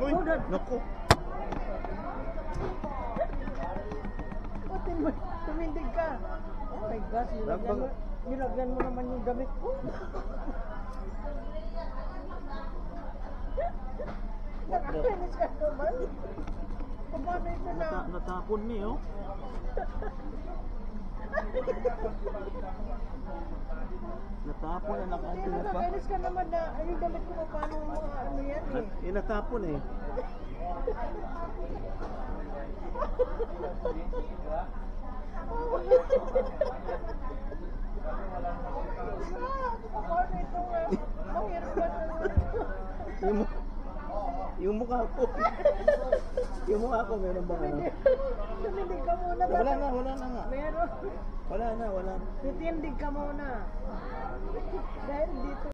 Uy, naku. Tumindig ka. Oh my gosh, nilagyan mo naman yung damit ko. Nakakainis ka naman. Kumano ito na. Natapon niya, oh. Natapon na nakaantay na pa. Nakakainis ka naman na yung damit ko paano mga ano yan eh. Natapon eh. Yung mukha ko. Yung mukha ko meron bang ano? Tumindig ka muna. Wala na nga. Meron. Wala na. Tutindig ka muna. Dahil dito.